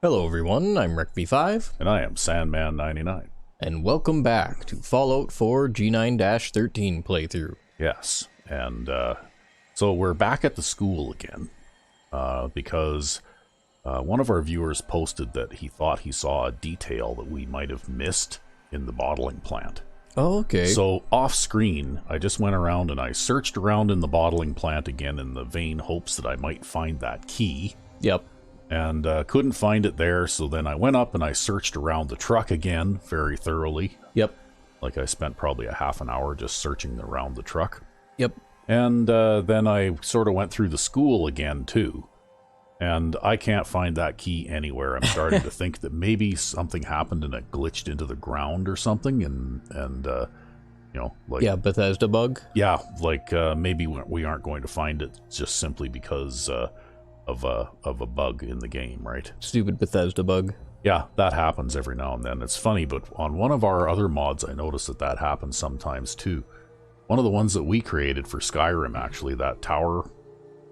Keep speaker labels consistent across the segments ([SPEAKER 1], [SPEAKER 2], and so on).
[SPEAKER 1] Hello everyone, I'm Rec-V5,
[SPEAKER 2] And I am Sandman 99.
[SPEAKER 1] and welcome back to Fallout 4 G9-13 playthrough.
[SPEAKER 2] Yes, and so we're back at the school again, because one of our viewers posted that he thought he saw a detail that we might have missed in the bottling plant.
[SPEAKER 1] Oh, okay.
[SPEAKER 2] So off screen, I just went around and I searched around in the bottling plant again in the vain hopes that I might find that key.
[SPEAKER 1] Yep.
[SPEAKER 2] And couldn't find it there, so then I went up and I searched around the truck again very thoroughly.
[SPEAKER 1] Yep.
[SPEAKER 2] Like I spent probably a half an hour just searching around the truck.
[SPEAKER 1] Yep.
[SPEAKER 2] And then I sort of went through the school again too. And I can't find that key anywhere. I'm starting to think that maybe something happened and it glitched into the ground or something. And you know, like...
[SPEAKER 1] Yeah, Bethesda bug.
[SPEAKER 2] Yeah, like maybe we aren't going to find it just simply because... of a bug in the game, right?
[SPEAKER 1] Stupid Bethesda bug.
[SPEAKER 2] Yeah, that happens every now and then. It's funny, but on one of our other mods, I noticed that happens sometimes too. One of the ones that we created for Skyrim, actually, that tower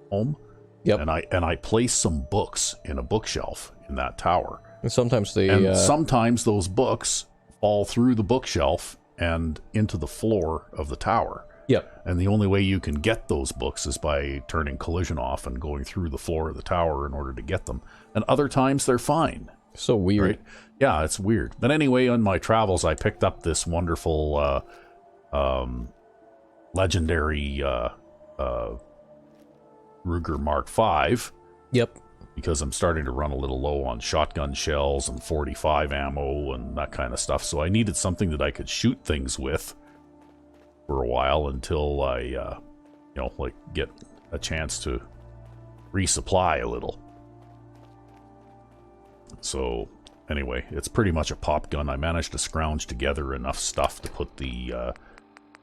[SPEAKER 2] home.
[SPEAKER 1] Yep.
[SPEAKER 2] And I placed some books in a bookshelf in that tower.
[SPEAKER 1] And sometimes they...
[SPEAKER 2] And sometimes those books fall through the bookshelf and into the floor of the tower.
[SPEAKER 1] Yep.
[SPEAKER 2] And the only way you can get those books is by turning collision off and going through the floor of the tower in order to get them. And other times they're fine.
[SPEAKER 1] So weird.
[SPEAKER 2] Right? Yeah, it's weird. But anyway, on my travels, I picked up this wonderful legendary Ruger Mark V.
[SPEAKER 1] Yep.
[SPEAKER 2] Because I'm starting to run a little low on shotgun shells and 45 ammo and that kind of stuff. So I needed something that I could shoot things with for a while until I, you know, like get a chance to resupply a little. So anyway, it's pretty much a pop gun. I managed to scrounge together enough stuff to put the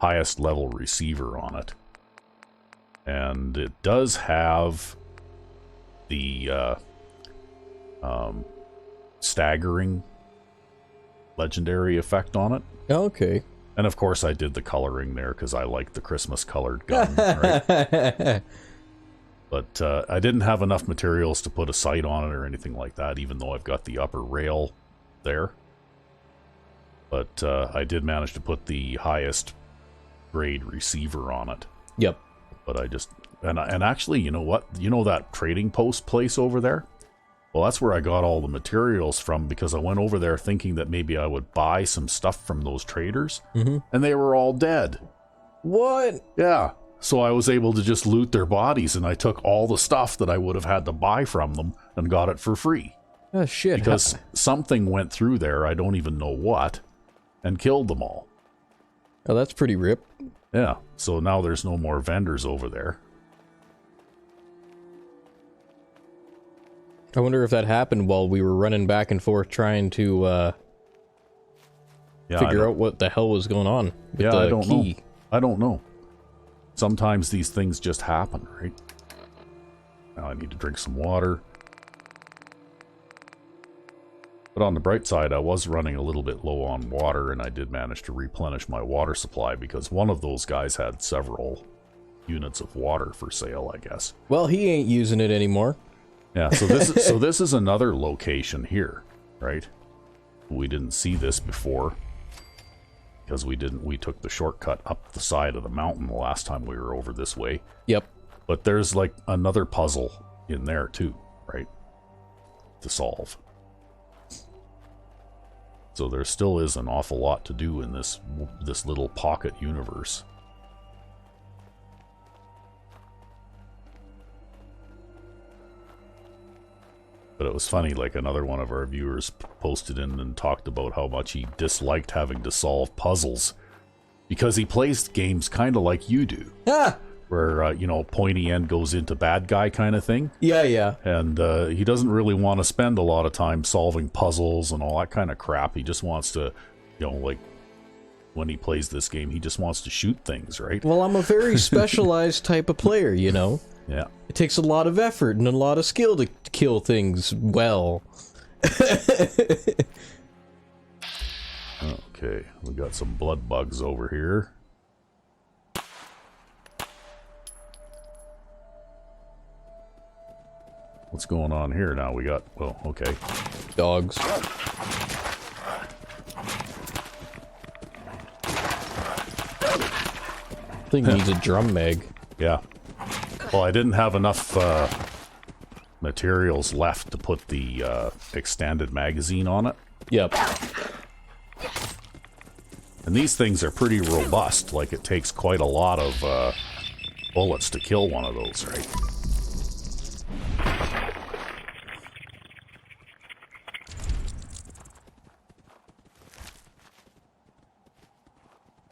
[SPEAKER 2] highest level receiver on it. And it does have the staggering legendary effect on it.
[SPEAKER 1] Okay.
[SPEAKER 2] And of course I did the coloring there because I like the Christmas colored gun, right? But I didn't have enough materials to put a sight on it or anything like that, even though I've got the upper rail there. But I did manage to put the highest grade receiver on it.
[SPEAKER 1] Yep.
[SPEAKER 2] But I just... And actually, you know what? You know that trading post place over there? Well, that's where I got all the materials from, because I went over there thinking that maybe I would buy some stuff from those traders, and they were all dead.
[SPEAKER 1] What?
[SPEAKER 2] Yeah. So I was able to just loot their bodies, and I took all the stuff that I would have had to buy from them and got it for free.
[SPEAKER 1] Oh, shit.
[SPEAKER 2] Because something went through there, I don't even know what, and killed them all.
[SPEAKER 1] Oh, that's pretty rip.
[SPEAKER 2] Yeah. So now there's no more vendors over there.
[SPEAKER 1] I wonder if that happened while we were running back and forth trying to figure out what the hell was going on with the
[SPEAKER 2] I don't
[SPEAKER 1] key.
[SPEAKER 2] know. I don't know. Sometimes these things just happen, right? Now I need to drink some water. But on the bright side, I was running a little bit low on water, and I did manage to replenish my water supply because one of those guys had several units of water for sale, I guess.
[SPEAKER 1] Well, he ain't using it anymore.
[SPEAKER 2] Yeah, so this is another location here, right? We didn't see this before because we took the shortcut up the side of the mountain the last time we were over this way.
[SPEAKER 1] Yep.
[SPEAKER 2] But there's like another puzzle in there too, right? To solve. So there still is an awful lot to do in this little pocket universe. But it was funny, like another one of our viewers posted in and talked about how much he disliked having to solve puzzles because he plays games kind of like you do.
[SPEAKER 1] Ah!
[SPEAKER 2] Where, you know, pointy end goes into bad guy kind of thing.
[SPEAKER 1] Yeah, yeah.
[SPEAKER 2] And he doesn't really want to spend a lot of time solving puzzles and all that kind of crap. He just wants to, you know, like, when he plays this game, he just wants to shoot things, right?
[SPEAKER 1] Well, I'm a very specialized type of player, you know?
[SPEAKER 2] Yeah.
[SPEAKER 1] It takes a lot of effort and a lot of skill to kill things well.
[SPEAKER 2] Okay, we got some blood bugs over here. What's going on here now? We got, well, okay.
[SPEAKER 1] Dogs. Thing needs a drum mag.
[SPEAKER 2] Yeah. Well, I didn't have enough materials left to put the extended magazine on it.
[SPEAKER 1] Yep.
[SPEAKER 2] And these things are pretty robust. Like, it takes quite a lot of bullets to kill one of those, right?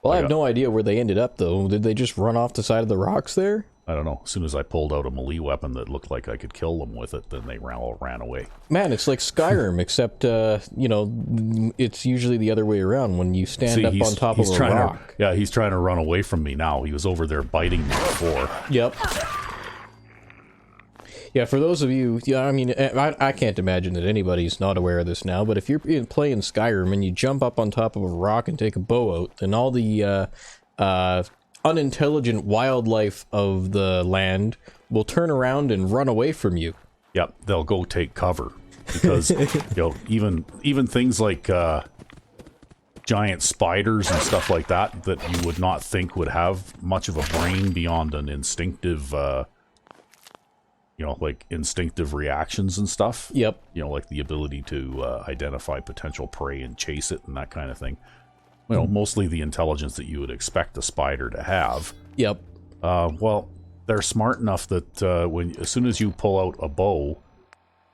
[SPEAKER 1] Well, I have no idea where they ended up, though. Did they just run off the side of the rocks there?
[SPEAKER 2] I don't know. As soon as I pulled out a melee weapon that looked like I could kill them with it, then they all ran away.
[SPEAKER 1] Man, it's like Skyrim, except, you know, it's usually the other way around when you stand up on top of a rock.
[SPEAKER 2] Yeah, he's trying to run away from me now. He was over there biting me before.
[SPEAKER 1] Yep. Yeah, for those of you, yeah, I mean, I can't imagine that anybody's not aware of this now, but if you're playing Skyrim and you jump up on top of a rock and take a bow out, then all the unintelligent wildlife of the land will turn around and run away from you.
[SPEAKER 2] Yep, they'll go take cover. Because, you know, even things like giant spiders and stuff like that you would not think would have much of a brain beyond an instinctive... you know, like instinctive reactions and stuff.
[SPEAKER 1] Yep.
[SPEAKER 2] You know, like the ability to identify potential prey and chase it and that kind of thing. You know, mostly the intelligence that you would expect a spider to have.
[SPEAKER 1] Yep.
[SPEAKER 2] Well, they're smart enough that as soon as you pull out a bow,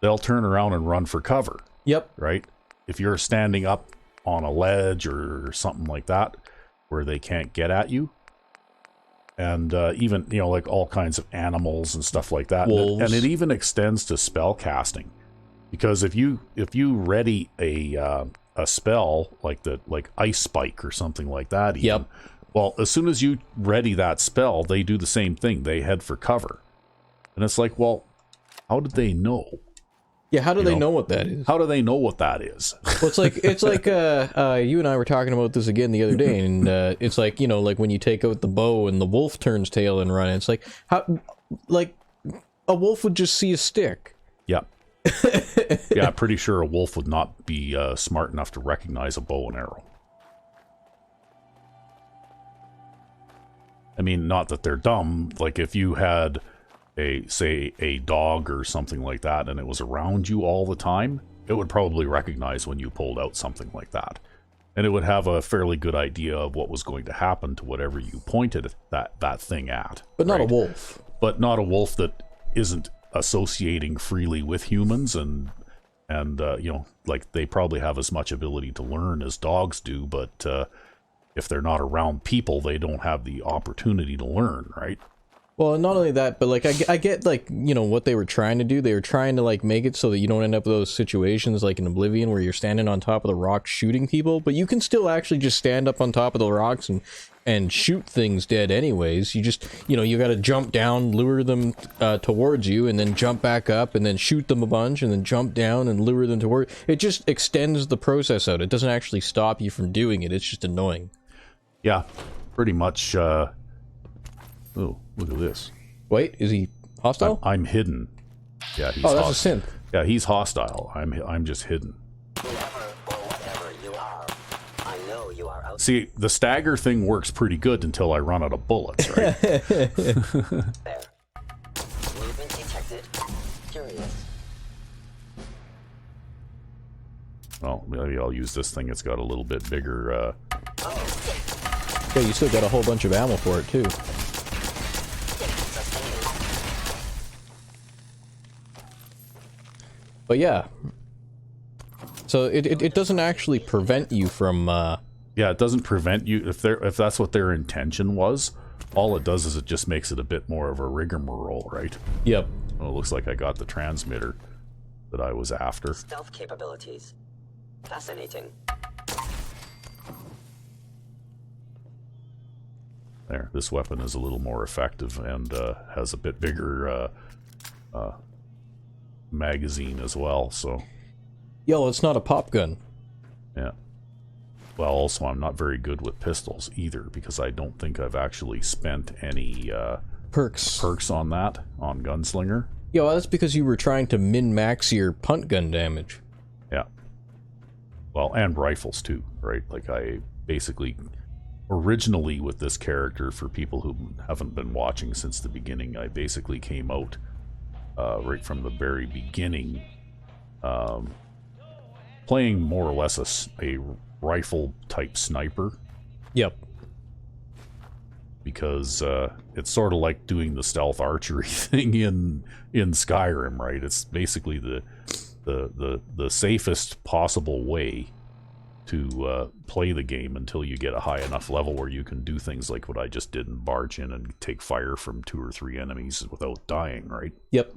[SPEAKER 2] they'll turn around and run for cover.
[SPEAKER 1] Yep.
[SPEAKER 2] Right? If you're standing up on a ledge or something like that, where they can't get at you, and even, you know, like all kinds of animals and stuff like that.
[SPEAKER 1] Wolves.
[SPEAKER 2] And it even extends to spell casting. Because if you ready a spell like Ice Spike or something like that, even,
[SPEAKER 1] yep.
[SPEAKER 2] Well, as soon as you ready that spell, they do the same thing. They head for cover. And it's like, well, how did they know?
[SPEAKER 1] Yeah, how do they know what that is?
[SPEAKER 2] How do they know what that is?
[SPEAKER 1] Well, it's like you and I were talking about this again the other day, and it's like, you know, like when you take out the bow and the wolf turns tail and run. It's like how, like a wolf would just see a stick.
[SPEAKER 2] Yeah, yeah. Pretty sure a wolf would not be smart enough to recognize a bow and arrow. I mean, not that they're dumb. Like if you had say a dog or something like that and it was around you all the time, it would probably recognize when you pulled out something like that. And it would have a fairly good idea of what was going to happen to whatever you pointed that thing at.
[SPEAKER 1] But not a wolf.
[SPEAKER 2] But not a wolf that isn't associating freely with humans and you know, like they probably have as much ability to learn as dogs do, but if they're not around people, they don't have the opportunity to learn, right?
[SPEAKER 1] Well, not only that, but like I get like, you know, what they were trying to do. They were trying to like make it so that you don't end up with those situations like in Oblivion where you're standing on top of the rock shooting people, but you can still actually just stand up on top of the rocks and shoot things dead anyways. You just, you know, you got to jump down, lure them towards you, and then jump back up and then shoot them a bunch and then jump down and lure them toward. It just extends the process out. It doesn't actually stop you from doing it. It's just annoying. Yeah,
[SPEAKER 2] pretty much. Oh, look at this.
[SPEAKER 1] Wait, is he hostile?
[SPEAKER 2] I'm hidden. Yeah, he's
[SPEAKER 1] that's
[SPEAKER 2] hostile.
[SPEAKER 1] a synth.
[SPEAKER 2] Yeah, he's hostile. I'm just hidden. See, the stagger thing works pretty good until I run out of bullets, right?
[SPEAKER 3] There. Movement detected. Curious.
[SPEAKER 2] Well, maybe I'll use this thing. It's got a little bit bigger.
[SPEAKER 1] Yeah, you still got a whole bunch of ammo for it too. But yeah, so it doesn't actually prevent you from.
[SPEAKER 2] Yeah, it doesn't prevent you if that's what their intention was. All it does is it just makes it a bit more of a rigmarole, right?
[SPEAKER 1] Yep.
[SPEAKER 2] Well, it looks like I got the transmitter that I was after.
[SPEAKER 3] Stealth capabilities. Fascinating.
[SPEAKER 2] There, this weapon is a little more effective and has a bit bigger magazine as well, so...
[SPEAKER 1] Yo, it's not a pop gun.
[SPEAKER 2] Yeah. Well, also, I'm not very good with pistols either, because I don't think I've actually spent any
[SPEAKER 1] perks
[SPEAKER 2] on that, on Gunslinger.
[SPEAKER 1] Yeah, well, that's because you were trying to min-max your punt gun damage.
[SPEAKER 2] Yeah. Well, and rifles too, right? Like I basically, originally with this character, for people who haven't been watching since the beginning, I basically came out right from the very beginning, playing more or less a rifle type sniper.
[SPEAKER 1] Yep.
[SPEAKER 2] Because it's sort of like doing the stealth archery thing in Skyrim, right? It's basically the safest possible way to play the game until you get a high enough level where you can do things like what I just did and barge in and take fire from 2 or 3 enemies without dying, right?
[SPEAKER 1] Yep.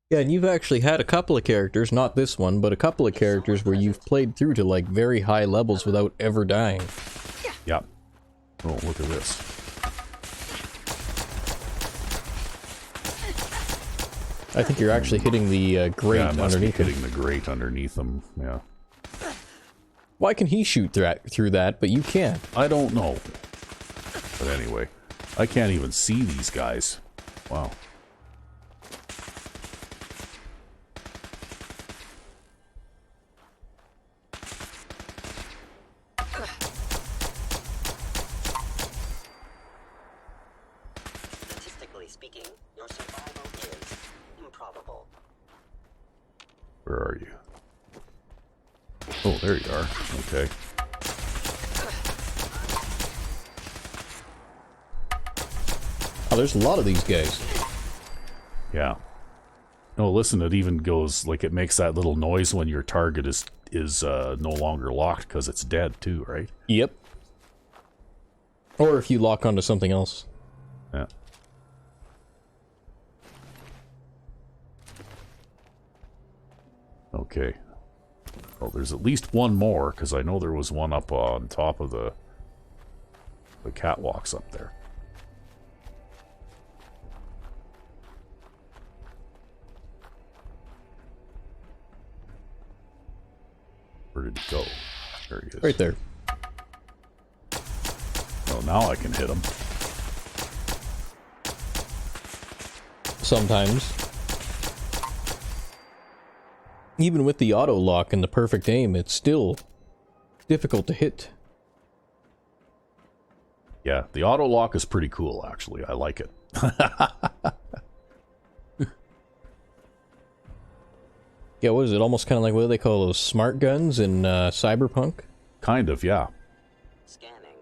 [SPEAKER 1] Yeah, and you've actually had a couple of characters, not this one, but a couple of characters where you've played through to like very high levels without ever dying.
[SPEAKER 2] Yeah. Oh, look at this.
[SPEAKER 1] I think you're actually hitting the grate underneath him.
[SPEAKER 2] Hitting the grate underneath them, yeah.
[SPEAKER 1] Why can he shoot through that, but you can't?
[SPEAKER 2] I don't know. But anyway, I can't even see these guys. Wow.
[SPEAKER 3] Statistically speaking, your survival is improbable.
[SPEAKER 2] Where are you? Oh, there you are. Okay.
[SPEAKER 1] Oh, there's a lot of these guys.
[SPEAKER 2] Yeah. No, listen, it even goes, like, it makes that little noise when your target is no longer locked because it's dead too, right?
[SPEAKER 1] Yep. Or if you lock onto something else.
[SPEAKER 2] Yeah. Okay. Well, there's at least one more, because I know there was one up on top of the catwalks up there. Where did he go? There he is.
[SPEAKER 1] Right there.
[SPEAKER 2] Oh, now I can hit him.
[SPEAKER 1] Sometimes. Even with the auto lock and the perfect aim, it's still difficult to hit.
[SPEAKER 2] Yeah, the auto lock is pretty cool, actually. I like it.
[SPEAKER 1] Yeah, what is it? Almost kind of like, what do they call those smart guns in Cyberpunk?
[SPEAKER 2] Kind of, yeah.
[SPEAKER 3] Scanning.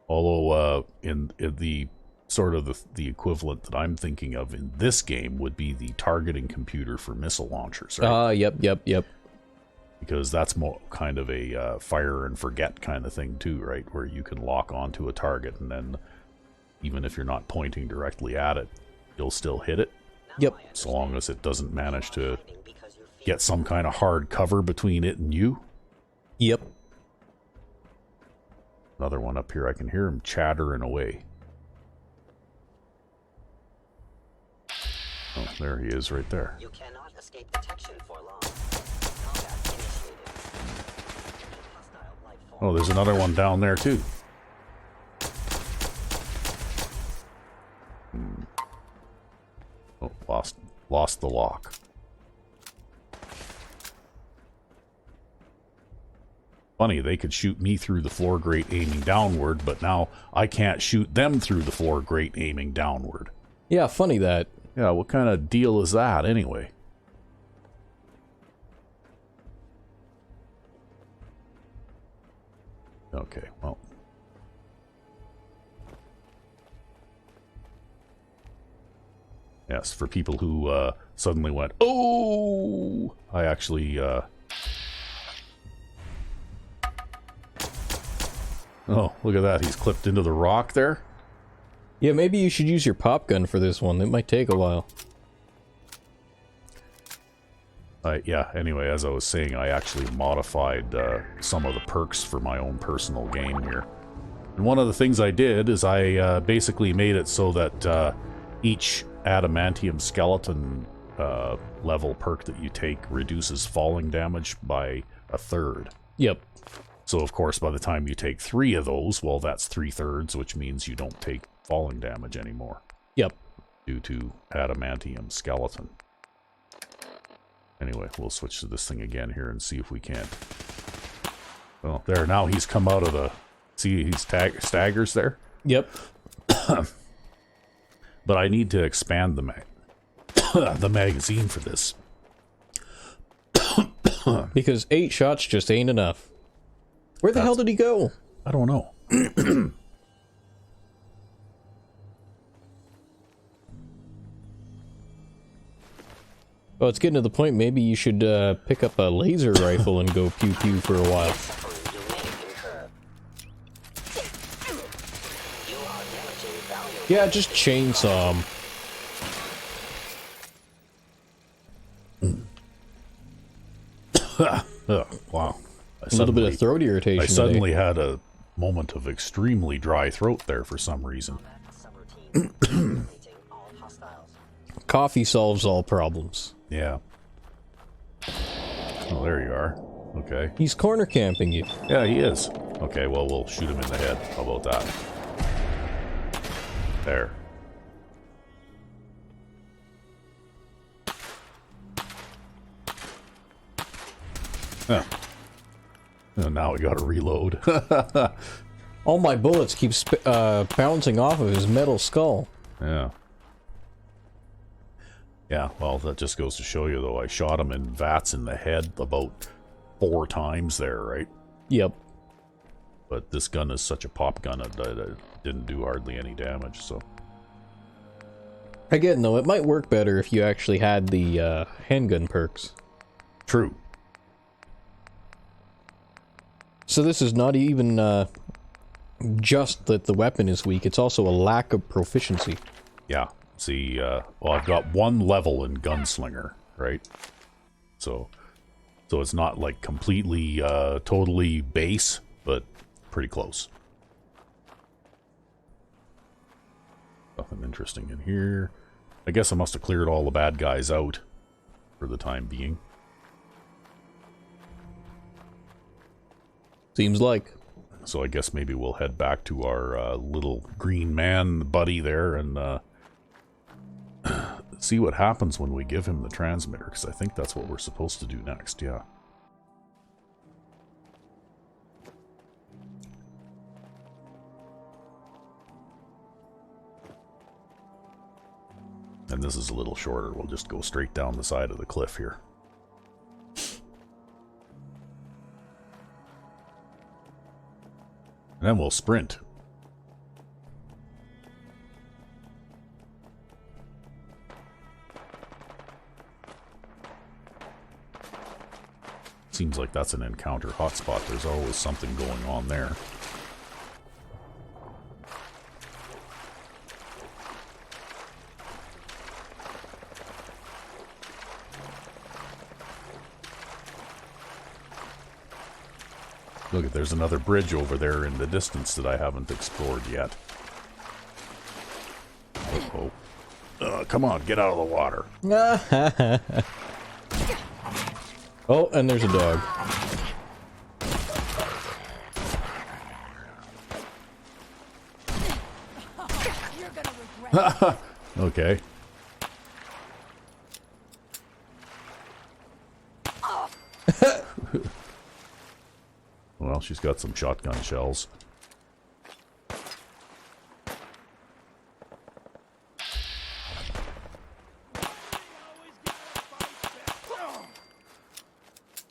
[SPEAKER 2] Although, in the sort of the equivalent that I'm thinking of in this game would be the targeting computer for missile launchers, right?
[SPEAKER 1] Yep.
[SPEAKER 2] Because that's more kind of a fire and forget kind of thing too, right? Where you can lock onto a target and then, even if you're not pointing directly at it, you'll still hit it.
[SPEAKER 1] Yep.
[SPEAKER 2] So long as it doesn't manage to get some kind of hard cover between it and you.
[SPEAKER 1] Yep.
[SPEAKER 2] Another one up here. I can hear him chattering away. Oh, there he is right there.
[SPEAKER 3] You cannot escape detection for long. Combat initiated. Hostile life form.
[SPEAKER 2] Oh, there's another one down there too. Oh, lost the lock. Funny, they could shoot me through the floor grate aiming downward, but now I can't shoot them through the floor grate aiming downward.
[SPEAKER 1] Yeah, funny that.
[SPEAKER 2] Yeah, what kind of deal is that anyway? Okay, well. Yes, for people who suddenly went, oh! I actually, oh, look at that. He's clipped into the rock there.
[SPEAKER 1] Yeah, maybe you should use your pop gun for this one. It might take a while.
[SPEAKER 2] Yeah, anyway, as I was saying, I actually modified some of the perks for my own personal game here. And one of the things I did is I basically made it so that each adamantium skeleton level perk that you take reduces falling damage by 1/3.
[SPEAKER 1] Yep.
[SPEAKER 2] So, of course, by the time you take 3 of those, well, that's 3/3, which means you don't take falling damage anymore.
[SPEAKER 1] Yep.
[SPEAKER 2] due to adamantium skeleton. Anyway, we'll switch to this thing again here and see if we can't. Well, there, now he's come out of the... See, he's staggers there?
[SPEAKER 1] Yep.
[SPEAKER 2] But I need to expand the magazine for this.
[SPEAKER 1] Because 8 shots just ain't enough. Where the hell did he go?
[SPEAKER 2] I don't know.
[SPEAKER 1] Well, it's getting to the point maybe you should pick up a laser rifle and go pew-pew for a while. Yeah, just chainsaw him.
[SPEAKER 2] Oh, wow.
[SPEAKER 1] A little bit of throat irritation.
[SPEAKER 2] I suddenly had a moment of extremely dry throat there for some reason.
[SPEAKER 1] Coffee solves all problems.
[SPEAKER 2] Yeah. Oh, there you are. Okay.
[SPEAKER 1] He's corner camping you.
[SPEAKER 2] Yeah, he is. Okay, well, we'll shoot him in the head. How about that? There. Huh. And now we gotta reload.
[SPEAKER 1] All my bullets keep bouncing off of his metal skull.
[SPEAKER 2] Yeah. Yeah, well, that just goes to show you, though. I shot him in vats in the head about 4 times there, right?
[SPEAKER 1] Yep.
[SPEAKER 2] But this gun is such a pop gun, it didn't do hardly any damage, so...
[SPEAKER 1] Again, though, it might work better if you actually had the handgun perks.
[SPEAKER 2] True.
[SPEAKER 1] So this is not even just that the weapon is weak, it's also a lack of proficiency.
[SPEAKER 2] Yeah. See, well, I've got 1 level in Gunslinger, right? So it's not like completely, totally base, but pretty close. Nothing interesting in here. I guess I must have cleared all the bad guys out for the time being.
[SPEAKER 1] Seems like.
[SPEAKER 2] So I guess maybe we'll head back to our little green man buddy there and see what happens when we give him the transmitter, because I think that's what we're supposed to do next, yeah. And this is a little shorter. We'll just go straight down the side of the cliff here. And then we'll sprint. Seems like that's an encounter hotspot. There's always something going on there. Look, there's another bridge over there in the distance that I haven't explored yet. Uh-oh. Come on, get out of the water.
[SPEAKER 1] Oh, and there's a dog.
[SPEAKER 2] Okay. Well, she's got some shotgun shells.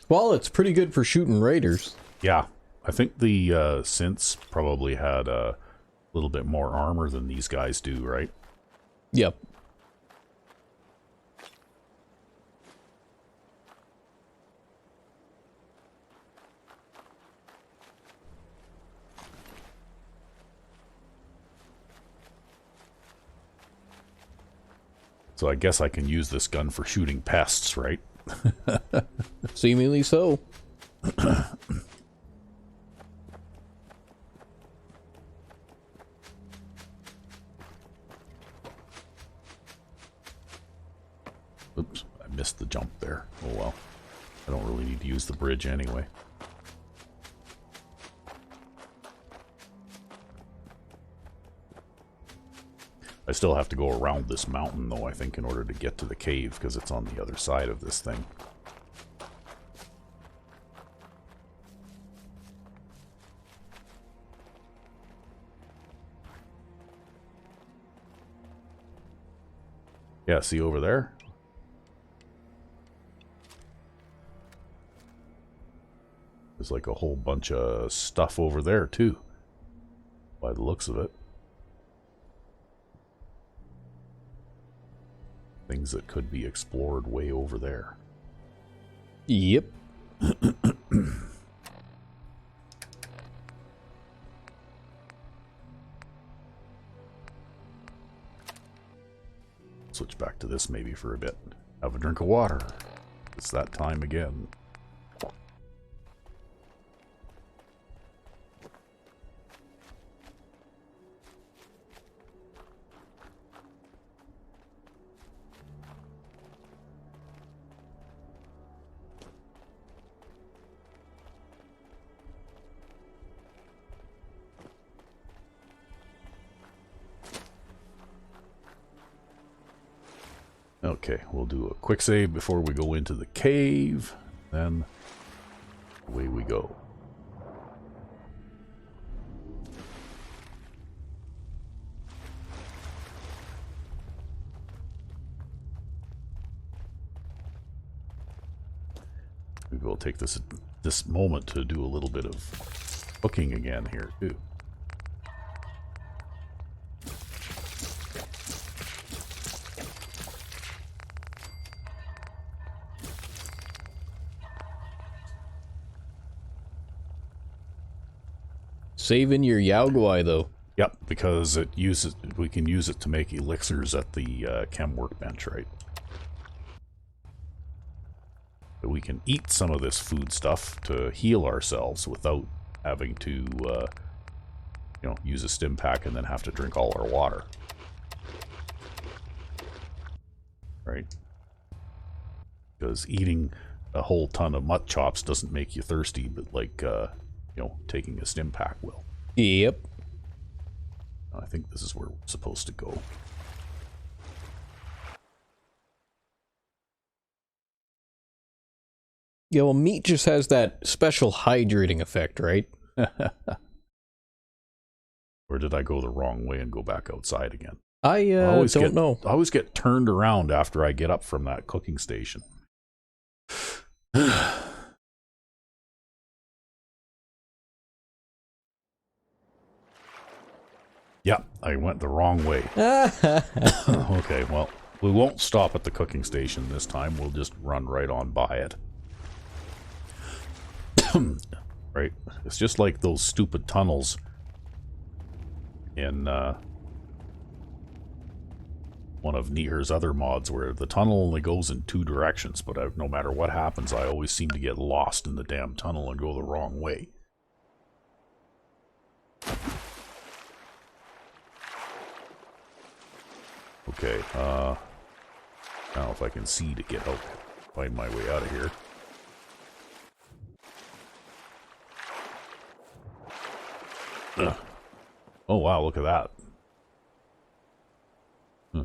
[SPEAKER 1] Well, it's pretty good for shooting raiders.
[SPEAKER 2] Yeah, I think the synths probably had a little bit more armor than these guys do, right?
[SPEAKER 1] Yep.
[SPEAKER 2] So I guess I can use this gun for shooting pests, right?
[SPEAKER 1] Seemingly so.
[SPEAKER 2] Oops, I missed the jump there. Oh well. I don't really need to use the bridge anyway. I still have to go around this mountain, though, I think, in order to get to the cave, because it's on the other side of this thing. Yeah, see over there? There's like a whole bunch of stuff over there, too, by the looks of it. Things that could be explored way over there.
[SPEAKER 1] Yep.
[SPEAKER 2] Switch back to this maybe for a bit. Have a drink of water. It's that time again. Okay, we'll do a quick save before we go into the cave, then away we go. Maybe we'll take this moment to do a little bit of cooking again here too.
[SPEAKER 1] Saving your Yaogwai, though.
[SPEAKER 2] Yep, because we can use it to make elixirs at the chem workbench, right? But we can eat some of this food stuff to heal ourselves without having to, you know, use a stim pack and then have to drink all our water. Right? Because eating a whole ton of mutt chops doesn't make you thirsty, but like, you know, taking a stim pack will.
[SPEAKER 1] Yep.
[SPEAKER 2] I think this is where we're supposed to go.
[SPEAKER 1] Yeah, well, meat just has that special hydrating effect, right?
[SPEAKER 2] Or did I go the wrong way and go back outside again?
[SPEAKER 1] I don't know.
[SPEAKER 2] I always get turned around after I get up from that cooking station. Yeah, I went the wrong way. Okay, well, we won't stop at the cooking station this time. We'll just run right on by it. Right? It's just like those stupid tunnels in one of Nihir's other mods where the tunnel only goes in two directions, but no matter what happens, I always seem to get lost in the damn tunnel and go the wrong way. Okay, I don't know if I can see to get out, find my way out of here. Ugh. Oh wow, look at that. Huh.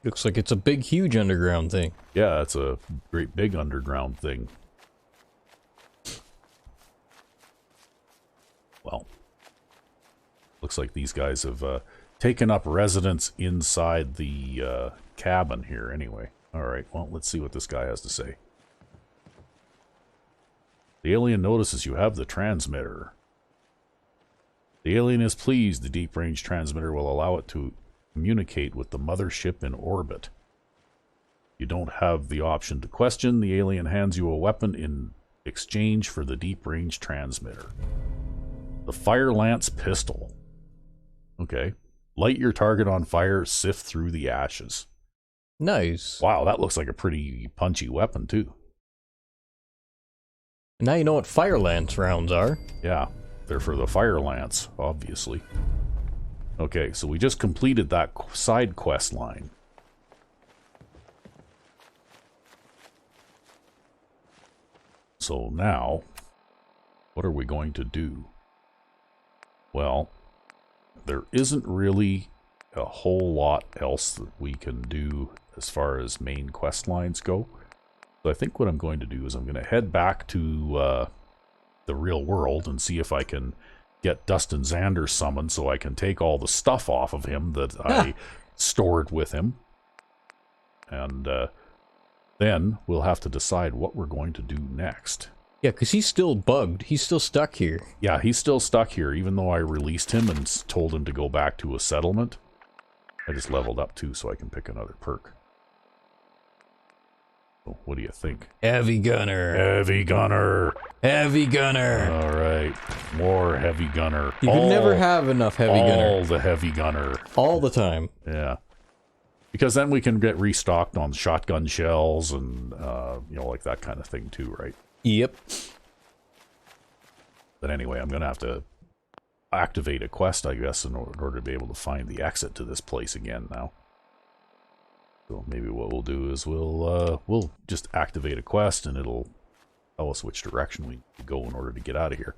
[SPEAKER 1] Looks like it's a big, huge underground thing.
[SPEAKER 2] Yeah, it's a great big underground thing. Well, looks like these guys have taken up residence inside the cabin here anyway. Alright, well, let's see what this guy has to say. The alien notices you have the transmitter. The alien is pleased the deep-range transmitter will allow it to communicate with the mothership in orbit. You don't have the option to question. The alien hands you a weapon in exchange for the deep-range transmitter. The Fire Lance pistol. Okay. Light your target on fire, sift through the ashes.
[SPEAKER 1] Nice.
[SPEAKER 2] Wow, that looks like a pretty punchy weapon, too.
[SPEAKER 1] Now you know what fire lance rounds are.
[SPEAKER 2] Yeah, they're for the Fire Lance, obviously. Okay, so we just completed that side quest line. So now, what are we going to do? Well, there isn't really a whole lot else that we can do as far as main quest lines go. So I think what I'm going to do is I'm going to head back to the real world and see if I can get Dustin Xander summoned so I can take all the stuff off of him that I stored with him. And then we'll have to decide what we're going to do next.
[SPEAKER 1] Yeah, because he's still bugged. He's still stuck here.
[SPEAKER 2] Yeah, he's still stuck here, even though I released him and told him to go back to a settlement. I just leveled up too, so I can pick another perk. So what do you think?
[SPEAKER 1] Heavy gunner.
[SPEAKER 2] Heavy gunner.
[SPEAKER 1] Heavy gunner.
[SPEAKER 2] All right, more heavy gunner.
[SPEAKER 1] You can never have enough heavy gunner.
[SPEAKER 2] All the heavy gunner.
[SPEAKER 1] All the time.
[SPEAKER 2] Yeah. Because then we can get restocked on shotgun shells and, you know, like that kind of thing too, right?
[SPEAKER 1] Yep.
[SPEAKER 2] But anyway, I'm going to have to activate a quest, I guess, in order to be able to find the exit to this place again now. So maybe what we'll do is we'll just activate a quest and it'll tell us which direction we go in order to get out of here.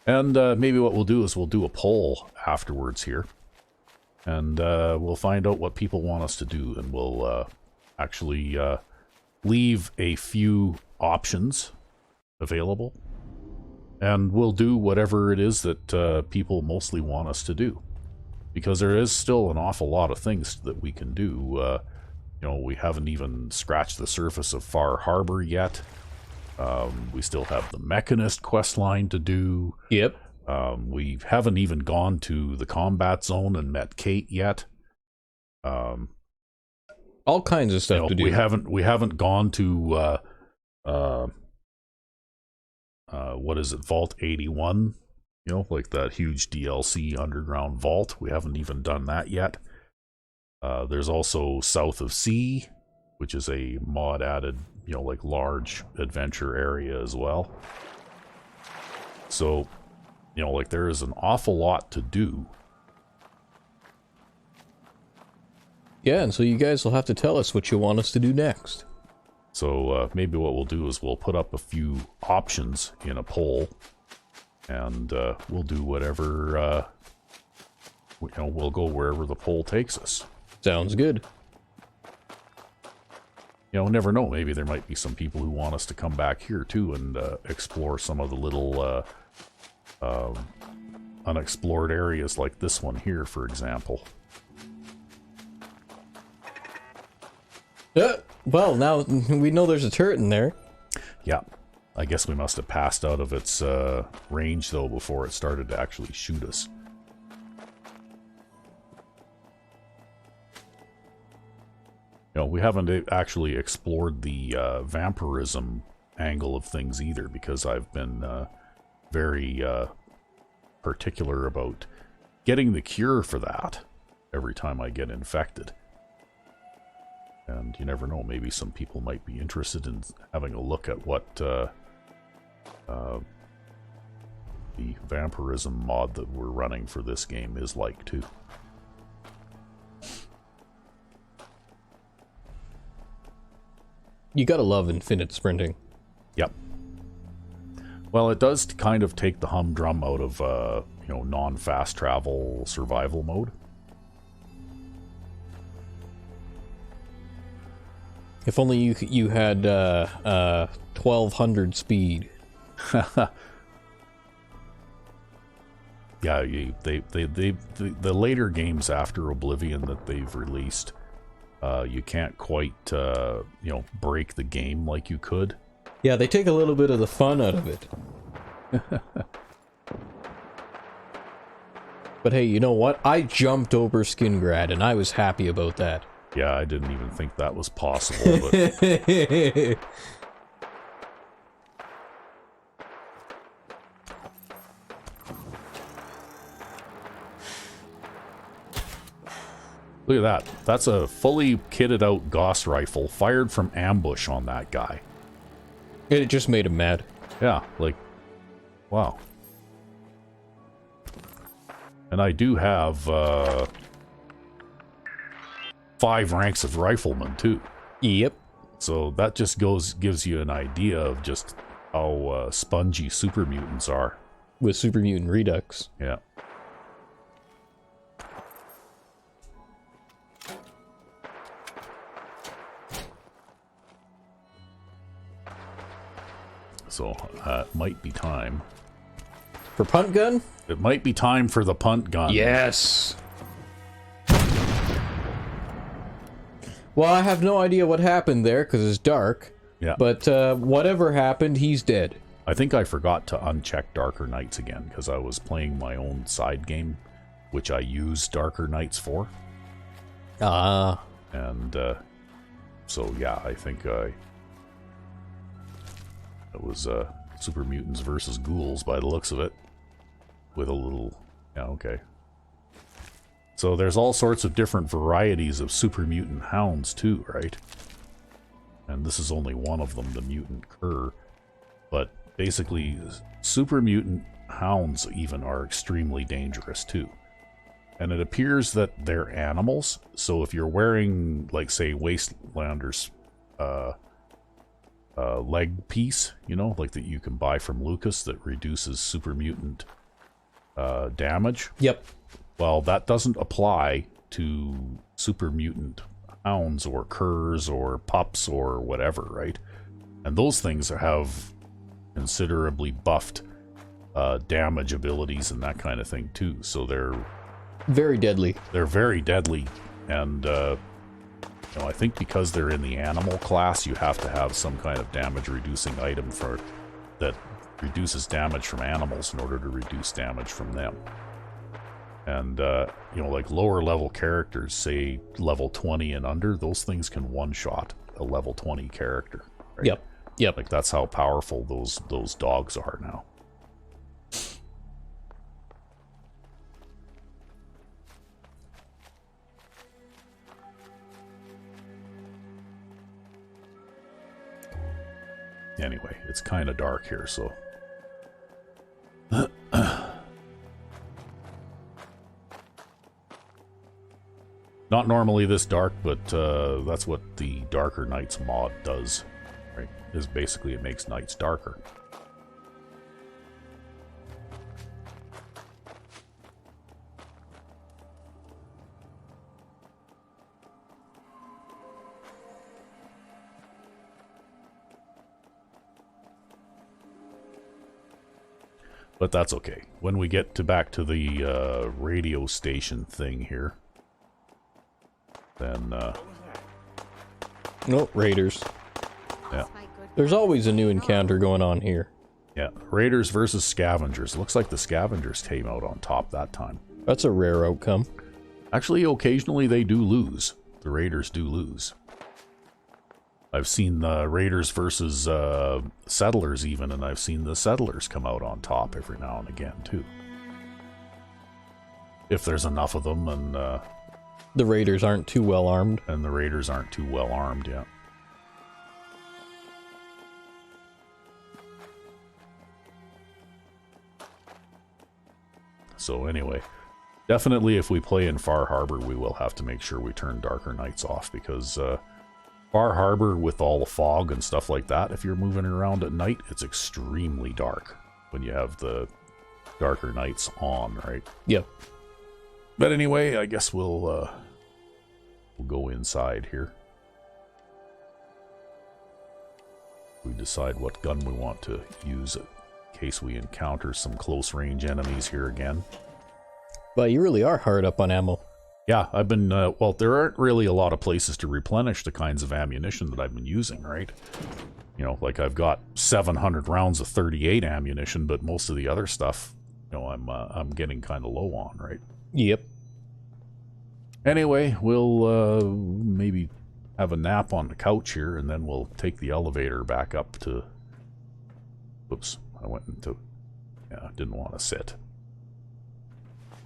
[SPEAKER 2] And maybe what we'll do is we'll do a poll afterwards here. And we'll find out what people want us to do, and we'll actually leave a few options available. And we'll do whatever it is that people mostly want us to do. Because there is still an awful lot of things that we can do. You know, we haven't even scratched the surface of Far Harbor yet. We still have the Mechanist quest line to do.
[SPEAKER 1] Yep.
[SPEAKER 2] We haven't even gone to the combat zone and met Kate yet.
[SPEAKER 1] All kinds of stuff to do.
[SPEAKER 2] We haven't gone to what is it, Vault 81? You know, like that huge DLC underground vault. We haven't even done that yet. There's also South of Sea, which is a mod added, you know, like large adventure area as well. So, you know, like there is an awful lot to do.
[SPEAKER 1] Yeah, and so you guys will have to tell us what you want us to do next.
[SPEAKER 2] So maybe what we'll do is we'll put up a few options in a poll, and we'll do whatever, you know, we'll go wherever the poll takes us.
[SPEAKER 1] Sounds good.
[SPEAKER 2] You know, never know. Maybe there might be some people who want us to come back here too and explore some of the little unexplored areas like this one here, for example.
[SPEAKER 1] Well, now we know there's a turret in there.
[SPEAKER 2] Yeah. I guess we must have passed out of its range, though, before it started to actually shoot us. You know, we haven't actually explored the vampirism angle of things either, because I've been very particular about getting the cure for that every time I get infected. And you never know, maybe some people might be interested in having a look at what the vampirism mod that we're running for this game is like too.
[SPEAKER 1] You gotta love infinite sprinting.
[SPEAKER 2] Yep. Well, it does kind of take the humdrum out of, you know, non-fast travel survival mode.
[SPEAKER 1] If only you had 1200 speed.
[SPEAKER 2] Yeah, the later games after Oblivion that they've released, you can't quite, you know, break the game like you could.
[SPEAKER 1] Yeah, they take a little bit of the fun out of it. But hey, you know what? I jumped over Skingrad, and I was happy about that.
[SPEAKER 2] Yeah, I didn't even think that was possible, but... Look at that. That's a fully kitted out Gauss rifle fired from ambush on that guy.
[SPEAKER 1] And it just made him mad.
[SPEAKER 2] Yeah, like, wow. And I do have 5 ranks of riflemen too.
[SPEAKER 1] Yep.
[SPEAKER 2] So that just gives you an idea of just how spongy super mutants are.
[SPEAKER 1] With Super Mutant Redux.
[SPEAKER 2] Yeah. So, it might be time.
[SPEAKER 1] For punt gun?
[SPEAKER 2] It might be time for the punt gun.
[SPEAKER 1] Yes. Well, I have no idea what happened there because it's dark.
[SPEAKER 2] Yeah.
[SPEAKER 1] But whatever happened, he's dead.
[SPEAKER 2] I think I forgot to uncheck Darker Nights again because I was playing my own side game, which I use Darker Nights for.
[SPEAKER 1] Ah.
[SPEAKER 2] And so, yeah, I think it was Super Mutants versus Ghouls by the looks of it. With a little... Yeah, okay. So there's all sorts of different varieties of Super Mutant Hounds too, right? And this is only one of them, the Mutant Cur. But basically, Super Mutant Hounds even are extremely dangerous too. And it appears that they're animals, so if you're wearing, like, say, Wastelander's leg piece, you know, like that you can buy from Lucas that reduces super mutant damage.
[SPEAKER 1] Yep.
[SPEAKER 2] Well, that doesn't apply to super mutant hounds or curs or pups or whatever, right? And those things have considerably buffed damage abilities and that kind of thing too, so they're
[SPEAKER 1] very deadly.
[SPEAKER 2] They're very deadly, and you know, I think because they're in the animal class, you have to have some kind of damage-reducing item for that reduces damage from animals in order to reduce damage from them. And you know, like lower-level characters, say level 20 and under, those things can one-shot a level 20 character. Right?
[SPEAKER 1] Yep. Yep.
[SPEAKER 2] Like that's how powerful those dogs are now. Anyway, it's kind of dark here, so... Not normally this dark, but that's what the Darker Nights mod does, right? Is basically it makes nights darker. But that's okay. When we get back to the radio station thing here, then
[SPEAKER 1] Nope, raiders.
[SPEAKER 2] yeah,
[SPEAKER 1] There's always a new encounter going on here.
[SPEAKER 2] yeah, raiders versus scavengers. Looks like the scavengers came out on top that time.
[SPEAKER 1] That's a rare outcome.
[SPEAKER 2] Actually, occasionally they do lose. The raiders do lose. I've seen the raiders versus settlers even, and I've seen the settlers come out on top every now and again too. If there's enough of them, and
[SPEAKER 1] the raiders aren't too well armed.
[SPEAKER 2] and the raiders aren't too well armed yet. So anyway, definitely if we play in Far Harbor, we will have to make sure we turn Darker Nights off, because Far Harbor, with all the fog and stuff like that, if you're moving around at night, it's extremely dark when you have the Darker Nights on, right?
[SPEAKER 1] Yep.
[SPEAKER 2] But anyway, I guess we'll go inside here. We decide what gun we want to use in case we encounter some close-range enemies here again.
[SPEAKER 1] But you really are hard up on ammo.
[SPEAKER 2] Yeah, I've been, well, there aren't really a lot of places to replenish the kinds of ammunition that I've been using, right? You know, like I've got 700 rounds of 38 ammunition, but most of the other stuff, you know, I'm getting kind of low on, right?
[SPEAKER 1] Yep.
[SPEAKER 2] Anyway, we'll maybe have a nap on the couch here, and then we'll take the elevator back up to... Oops, I went into... Yeah, didn't want to sit.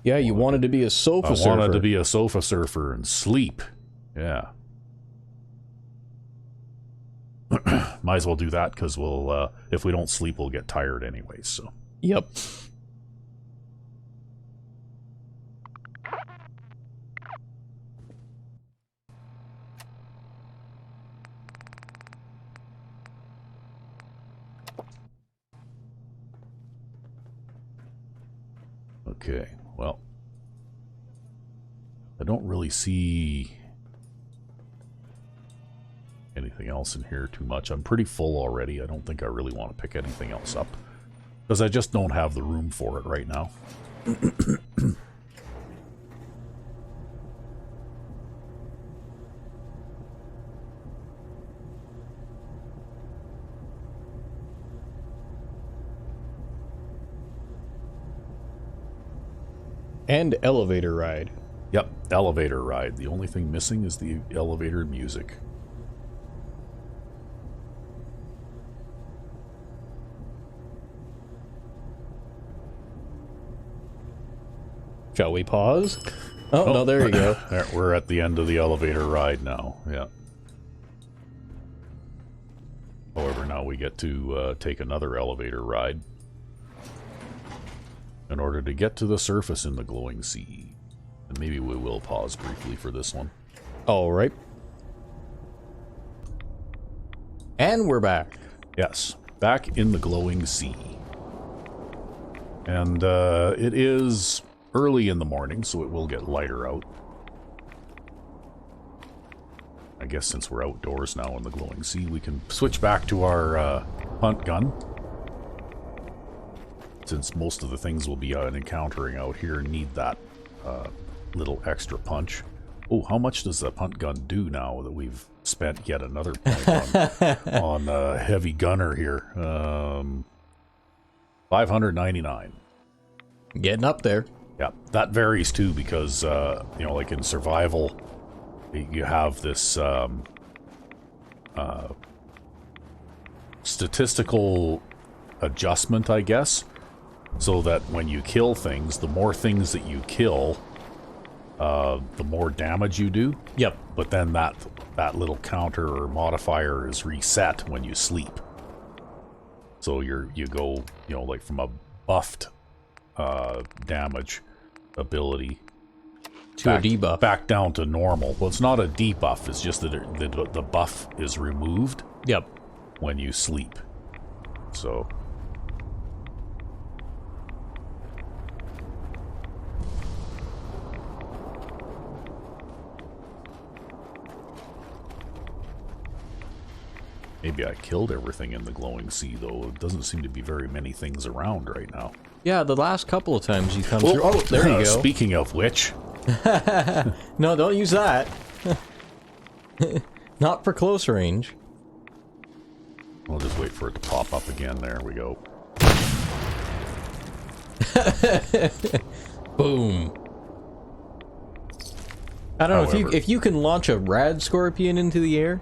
[SPEAKER 1] Yeah, you wanted to be a sofa surfer.
[SPEAKER 2] I wanted to be a sofa surfer and sleep. Yeah. Might as well do that, because we'll, if we don't sleep, we'll get tired anyways, so.
[SPEAKER 1] Yep.
[SPEAKER 2] Okay, well. I don't really see anything else in here too much. I'm pretty full already. I don't think I really want to pick anything else up, because I just don't have the room for it right now.
[SPEAKER 1] And elevator ride.
[SPEAKER 2] Yep, elevator ride. The only thing missing is the elevator music.
[SPEAKER 1] Shall we pause? Oh, no, there you go.
[SPEAKER 2] There, we're at the end of the elevator ride now. Yeah. However, now we get to take another elevator ride in order to get to the surface in the glowing sea. And maybe we will pause briefly for this one.
[SPEAKER 1] All right. And we're back.
[SPEAKER 2] Yes, back in the glowing sea. And it is early in the morning, so it will get lighter out. I guess since we're outdoors now in the glowing sea, we can switch back to our hunt gun. Since most of the things we'll be encountering out here need that little extra punch. Oh, how much does the punt gun do now that we've spent yet another point on heavy gunner here? 599.
[SPEAKER 1] Getting up there.
[SPEAKER 2] Yeah, that varies too because, you know, like in survival, you have this statistical adjustment, I guess, so that when you kill things, the more things that you kill, the more damage you do.
[SPEAKER 1] Yep.
[SPEAKER 2] But then that little counter or modifier is reset when you sleep. So you go, you know, like from a buffed damage ability
[SPEAKER 1] to a debuff.
[SPEAKER 2] Back down to normal. Well, it's not a debuff, it's just that the buff is removed.
[SPEAKER 1] Yep.
[SPEAKER 2] When you sleep. So maybe I killed everything in the glowing sea, though. It doesn't seem to be very many things around right now.
[SPEAKER 1] Yeah, the last couple of times you come through. Oh, there you go.
[SPEAKER 2] Speaking of which.
[SPEAKER 1] No, don't use that. Not for close range.
[SPEAKER 2] We'll just wait for it to pop up again. There we go.
[SPEAKER 1] Boom. I don't know if you can launch a rad scorpion into the air.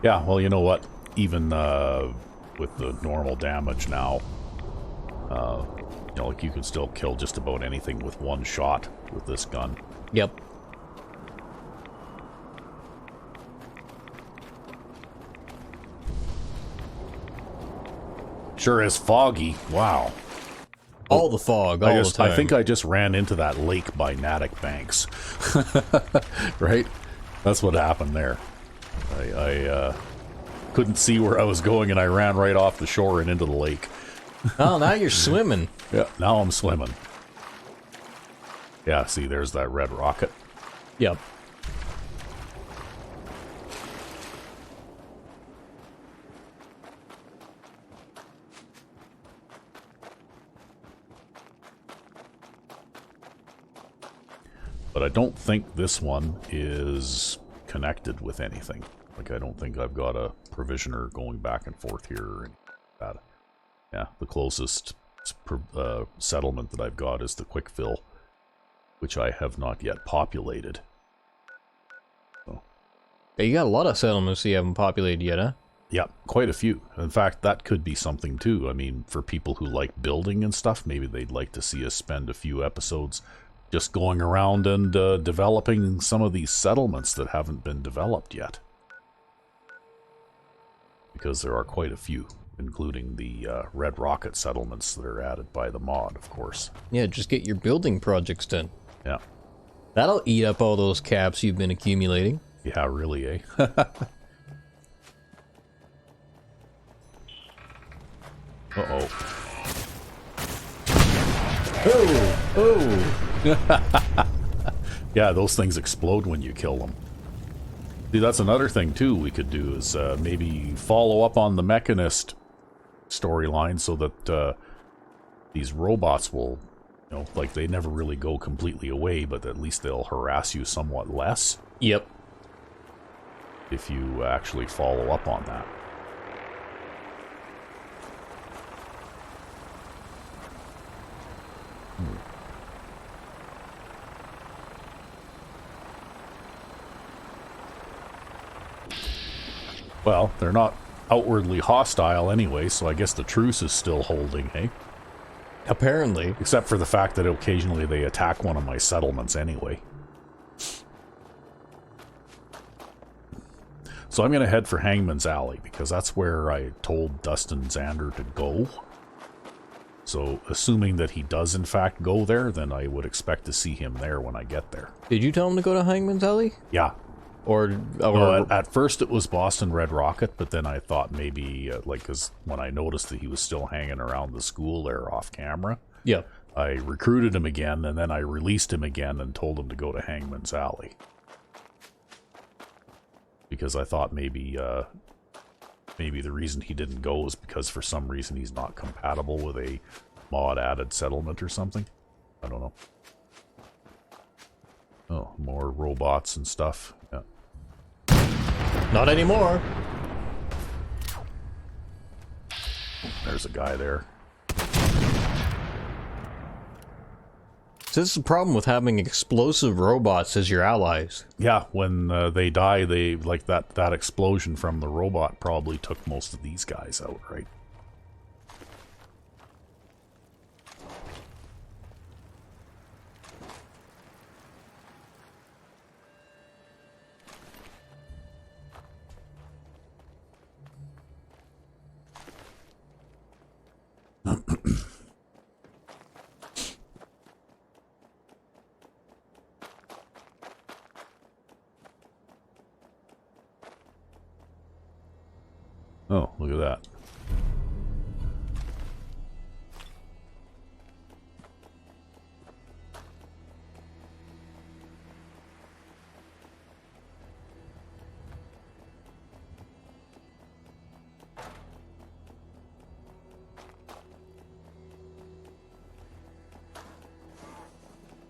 [SPEAKER 2] Yeah, well, you know what? Even with the normal damage now, you know, like you can still kill just about anything with one shot with this gun.
[SPEAKER 1] Yep.
[SPEAKER 2] Sure is foggy. Wow.
[SPEAKER 1] All the fog, all the time.
[SPEAKER 2] I think I just ran into that lake by Natick Banks. Right? That's what happened there. I couldn't see where I was going, and I ran right off the shore and into the lake.
[SPEAKER 1] Oh, now you're swimming.
[SPEAKER 2] Yeah, now I'm swimming. Yeah, see, there's that red rocket.
[SPEAKER 1] Yep.
[SPEAKER 2] But I don't think this one is connected with anything. Like, I don't think I've got a provisioner going back and forth here. And that. Yeah, the closest settlement that I've got is the Quick Fill, which I have not yet populated. So.
[SPEAKER 1] Hey, you got a lot of settlements you haven't populated yet, huh?
[SPEAKER 2] Yeah, quite a few. In fact, that could be something too. I mean, for people who like building and stuff, maybe they'd like to see us spend a few episodes just going around and developing some of these settlements that haven't been developed yet. Because there are quite a few, including the Red Rocket settlements that are added by the mod, of course.
[SPEAKER 1] Yeah, just get your building projects done.
[SPEAKER 2] Yeah.
[SPEAKER 1] That'll eat up all those caps you've been accumulating.
[SPEAKER 2] Yeah, really, eh? Uh-oh.
[SPEAKER 1] Oh! Oh!
[SPEAKER 2] Yeah, those things explode when you kill them. See, that's another thing, too, we could do is maybe follow up on the Mechanist storyline so that these robots will, you know, like they never really go completely away, but at least they'll harass you somewhat less.
[SPEAKER 1] Yep.
[SPEAKER 2] If you actually follow up on that. Well, they're not outwardly hostile anyway, so I guess the truce is still holding, hey?
[SPEAKER 1] Apparently.
[SPEAKER 2] Except for the fact that occasionally they attack one of my settlements anyway. So I'm going to head for Hangman's Alley, because that's where I told Dustin Xander to go. So, assuming that he does in fact go there, then I would expect to see him there when I get there.
[SPEAKER 1] Did you tell him to go to Hangman's Alley?
[SPEAKER 2] Yeah.
[SPEAKER 1] Or
[SPEAKER 2] At first it was Boston Red Rocket, but then I thought maybe, because when I noticed that he was still hanging around the school there off camera,
[SPEAKER 1] yeah,
[SPEAKER 2] I recruited him again, and then I released him again and told him to go to Hangman's Alley. Because I thought maybe the reason he didn't go is because for some reason he's not compatible with a mod-added settlement or something. I don't know. Oh, more robots and stuff. Yeah.
[SPEAKER 1] not anymore.
[SPEAKER 2] There's a guy there.
[SPEAKER 1] So this is the problem with having explosive robots as your allies.
[SPEAKER 2] Yeah, when they die, they like that explosion from the robot probably took most of these guys out, right? Oh, look at that.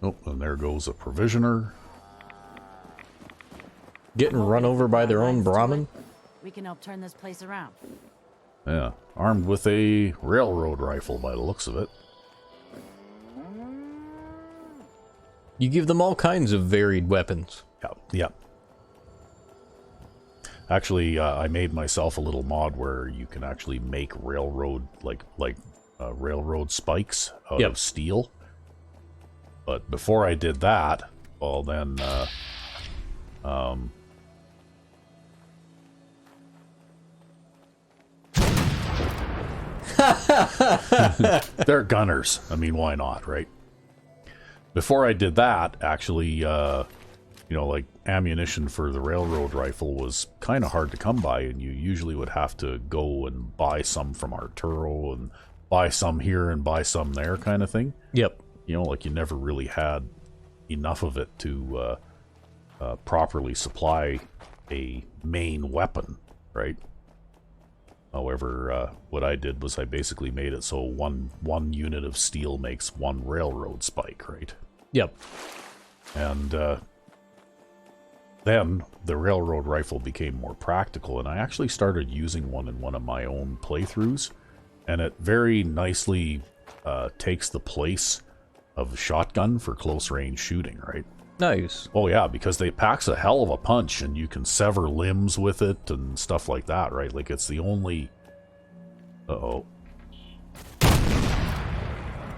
[SPEAKER 2] Oh, and there goes a provisioner.
[SPEAKER 1] Getting run over by their own Brahmin?
[SPEAKER 4] We can help turn this place around.
[SPEAKER 2] Yeah, armed with a railroad rifle by the looks of it.
[SPEAKER 1] You give them all kinds of varied weapons.
[SPEAKER 2] Yep, yep. Actually, I made myself a little mod where you can actually make railroad, railroad spikes out of steel. But before I did that, well then, they're gunners. I mean, why not, right? Before I did that, actually, like ammunition for the railroad rifle was kind of hard to come by, and you usually would have to go and buy some from Arturo and buy some here and buy some there kind of thing.
[SPEAKER 1] Yep.
[SPEAKER 2] You never really had enough of it to properly supply a main weapon, right? However, what I did was I basically made it so one unit of steel makes one railroad spike, right?
[SPEAKER 1] Yep.
[SPEAKER 2] And then the railroad rifle became more practical, and I actually started using one in one of my own playthroughs, and it very nicely takes the place of a shotgun for close range shooting, right?
[SPEAKER 1] Nice.
[SPEAKER 2] Oh yeah, because it packs a hell of a punch, and you can sever limbs with it and stuff like that, right? Like it's the only...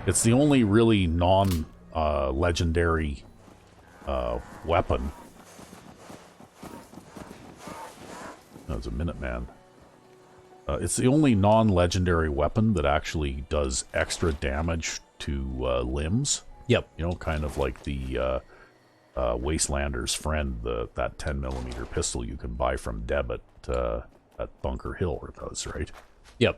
[SPEAKER 2] It's the only really non-legendary weapon. That's a Minuteman. It's the only non-legendary weapon that actually does extra damage to limbs.
[SPEAKER 1] Yep.
[SPEAKER 2] Kind of like the Wastelander's Friend, that 10mm pistol you can buy from Deb at Bunker Hill does, right?
[SPEAKER 1] Yep.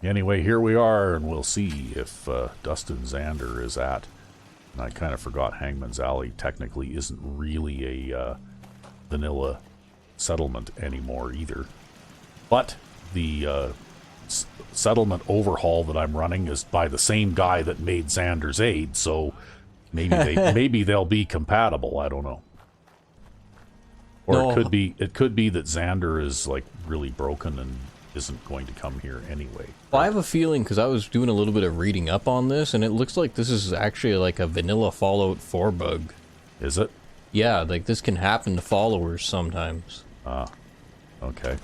[SPEAKER 2] Anyway, here we are, and we'll see if Dustin Xander is at I kind of forgot Hangman's Alley technically isn't really a vanilla settlement anymore either. But the settlement overhaul that I'm running is by the same guy that made Xander's Aid, so maybe they'll be compatible. I don't know. Or
[SPEAKER 1] No.
[SPEAKER 2] it could be that Xander is like really broken and isn't going to come here anyway.
[SPEAKER 1] Well, I have a feeling, because I was doing a little bit of reading up on this, and it looks like this is actually like a vanilla Fallout 4 bug.
[SPEAKER 2] Is it?
[SPEAKER 1] Yeah, like this can happen to followers sometimes.
[SPEAKER 2] Okay.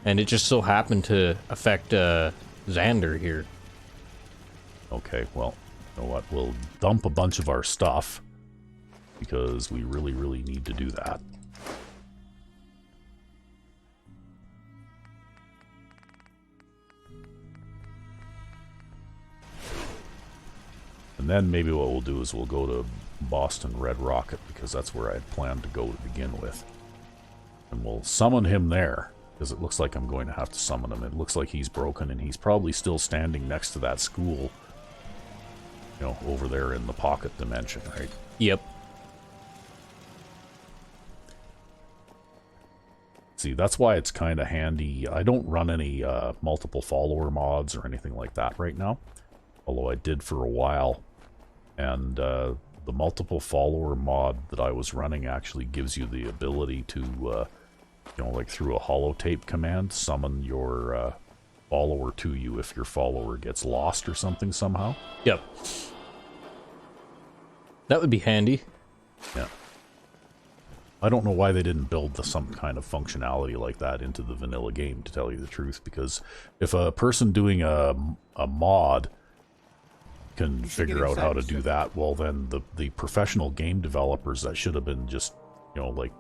[SPEAKER 1] And it just so happened to affect Xander here.
[SPEAKER 2] Okay, well, you know what? We'll dump a bunch of our stuff because we really, really need to do that. And then maybe what we'll do is we'll go to Boston Red Rocket, because that's where I had planned to go to begin with. And we'll summon him there, because it looks like I'm going to have to summon him. It looks like he's broken, and he's probably still standing next to that school, you know, over there in the pocket dimension, right?
[SPEAKER 1] Yep.
[SPEAKER 2] See, that's why it's kind of handy. I don't run any multiple follower mods or anything like that right now, although I did for a while. And the multiple follower mod that I was running actually gives you the ability to, you know, like through a holotape command, summon your follower to you if your follower gets lost or something somehow.
[SPEAKER 1] Yep. That would be handy.
[SPEAKER 2] Yeah. I don't know why they didn't build some kind of functionality like that into the vanilla game, to tell you the truth, because if a person doing a mod can figure out how to do that, well then the professional game developers, that should have been just, you know, like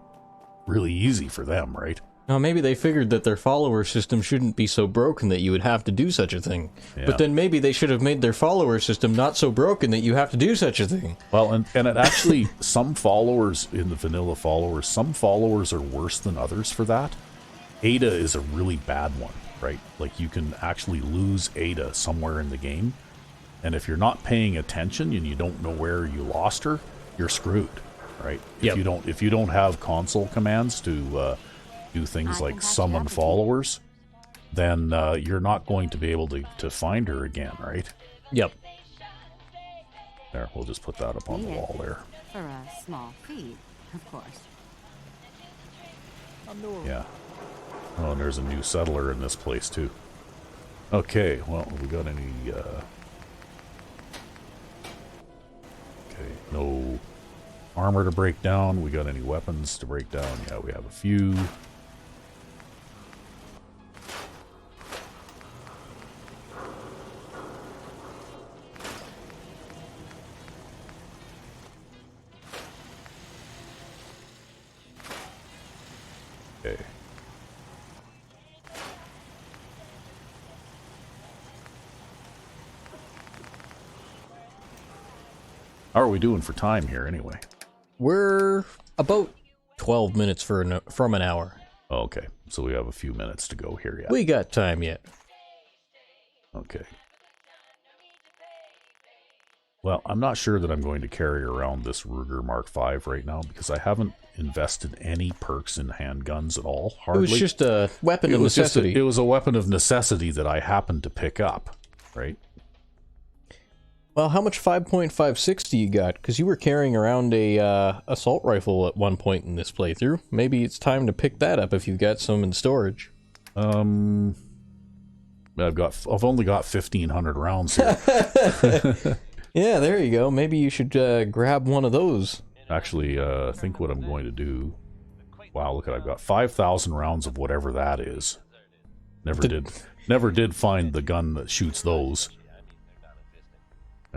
[SPEAKER 2] really easy for them, right?
[SPEAKER 1] Now maybe they figured that their follower system shouldn't be so broken that you would have to do such a thing.
[SPEAKER 2] Yeah.
[SPEAKER 1] But then maybe they should have made their follower system not so broken that you have to do such a thing.
[SPEAKER 2] Well, and it actually, some followers in the vanilla followers, some followers are worse than others for that. Ada is a really bad one, right? Like you can actually lose Ada somewhere in the game, and if you're not paying attention and you don't know where you lost her, you're screwed, right?
[SPEAKER 1] Yep.
[SPEAKER 2] If you don't have console commands to do things like summon followers, then you're not going to be able to find her again, right?
[SPEAKER 1] Yep.
[SPEAKER 2] There, we'll just put that up on the wall there.
[SPEAKER 4] For a small fee, of course.
[SPEAKER 2] Yeah. Oh, and there's a new settler in this place too. Okay, well, have we got any okay, no armor to break down. We got any weapons to break down? Yeah, we have a few. Okay. How are we doing for time here, anyway?
[SPEAKER 1] We're about 12 minutes from an hour.
[SPEAKER 2] Oh, okay, so we have a few minutes to go here yet.
[SPEAKER 1] We got time yet.
[SPEAKER 2] Okay. Well, I'm not sure that I'm going to carry around this Ruger Mark V right now, because I haven't invested any perks in handguns at all, hardly.
[SPEAKER 1] It was just a weapon of necessity.
[SPEAKER 2] It was a weapon of necessity that I happened to pick up, right?
[SPEAKER 1] Well, how much 5.56 do you got? Because you were carrying around a assault rifle at one point in this playthrough. Maybe it's time to pick that up if you've got some in storage.
[SPEAKER 2] I've only got 1,500 rounds here.
[SPEAKER 1] Yeah, there you go. Maybe you should grab one of those.
[SPEAKER 2] Actually, I think what I'm going to do... Wow, look at I've got 5,000 rounds of whatever that is. Never did find the gun that shoots those.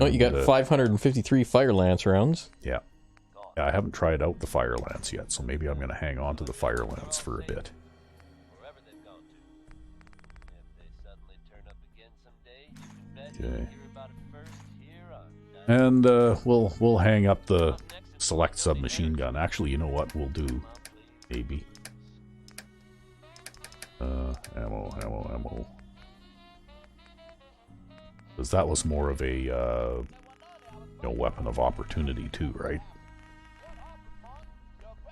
[SPEAKER 1] Oh, you got 553 Fire Lance rounds.
[SPEAKER 2] Yeah. Yeah, I haven't tried out the Fire Lance yet, so maybe I'm going to hang on to the Fire Lance for a bit. Okay. And we'll hang up the select submachine gun. Actually, you know what we'll do? Maybe. Ammo. Because that was more of a weapon of opportunity too, right?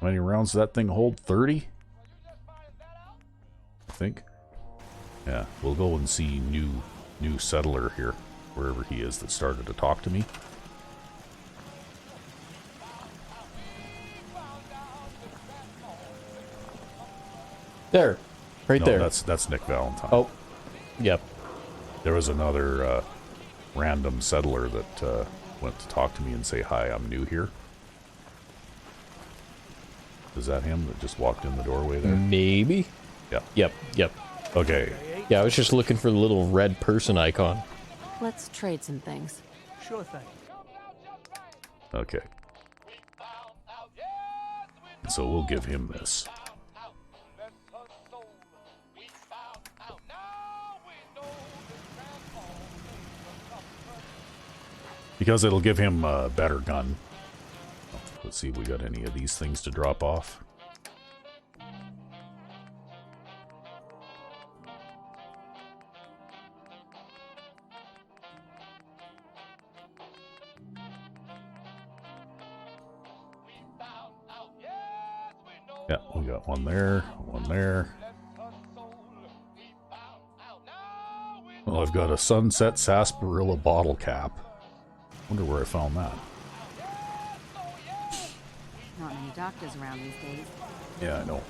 [SPEAKER 2] How many rounds does that thing hold? 30? I think. Yeah, we'll go and see new settler here, wherever he is that started to talk to me.
[SPEAKER 1] There. Right
[SPEAKER 2] No,
[SPEAKER 1] there.
[SPEAKER 2] that's Nick Valentine.
[SPEAKER 1] Oh. Yep.
[SPEAKER 2] There was another random settler that went to talk to me and say, hi, I'm new here. Is that him that just walked in the doorway there?
[SPEAKER 1] Maybe?
[SPEAKER 2] Yeah.
[SPEAKER 1] Yep.
[SPEAKER 2] Okay.
[SPEAKER 1] Yeah, I was just looking for the little red person icon.
[SPEAKER 4] Let's trade some things.
[SPEAKER 5] Sure thing.
[SPEAKER 2] Okay. So we'll give him this. Because it'll give him a better gun. Let's see if we got any of these things to drop off. Yeah, we got one there, one there. Well, I've got a Sunset Sarsaparilla bottle cap. Wonder where I found that.
[SPEAKER 4] Not many doctors around these days.
[SPEAKER 2] Yeah, I know.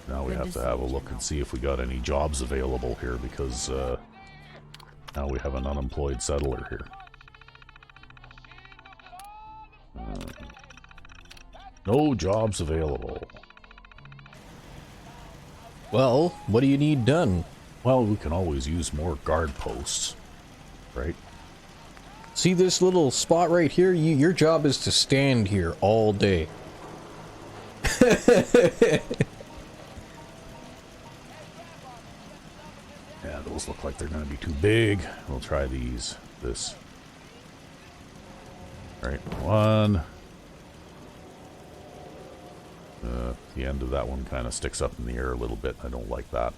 [SPEAKER 2] Now we have to have a look and see if we got any jobs available here, because now we have an unemployed settler here. No jobs available.
[SPEAKER 1] Well, what do you need done?
[SPEAKER 2] Well, we can always use more guard posts, right?
[SPEAKER 1] See this little spot right here? Your job is to stand here all day.
[SPEAKER 2] Yeah, those look like they're going to be too big. We'll try this. Right, one. The end of that one kind of sticks up in the air a little bit. I don't like that.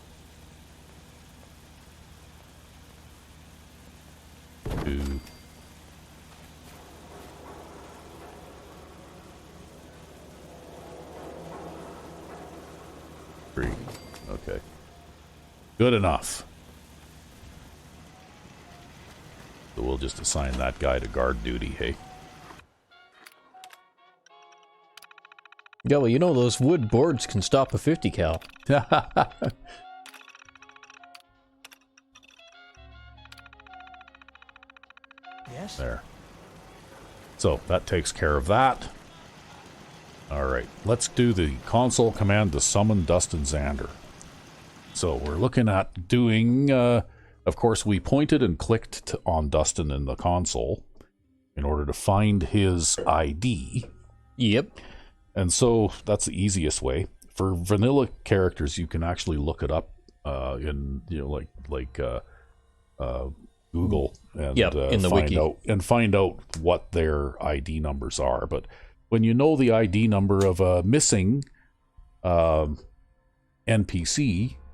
[SPEAKER 2] 2. Three. Okay. Good enough. So we'll just assign that guy to guard duty, hey?
[SPEAKER 1] Yeah, well, you know those wood boards can stop a 50 cal.
[SPEAKER 5] Yes?
[SPEAKER 2] There. So, that takes care of that. Alright, let's do the console command to summon Dustin Xander. So, we're looking at doing... of course, we pointed and clicked on Dustin in the console in order to find his ID.
[SPEAKER 1] Yep.
[SPEAKER 2] And so, that's the easiest way. For vanilla characters, you can actually look it up in, Google and
[SPEAKER 1] in the wiki.
[SPEAKER 2] find out what their ID numbers are. But when you know the ID number of a missing NPC,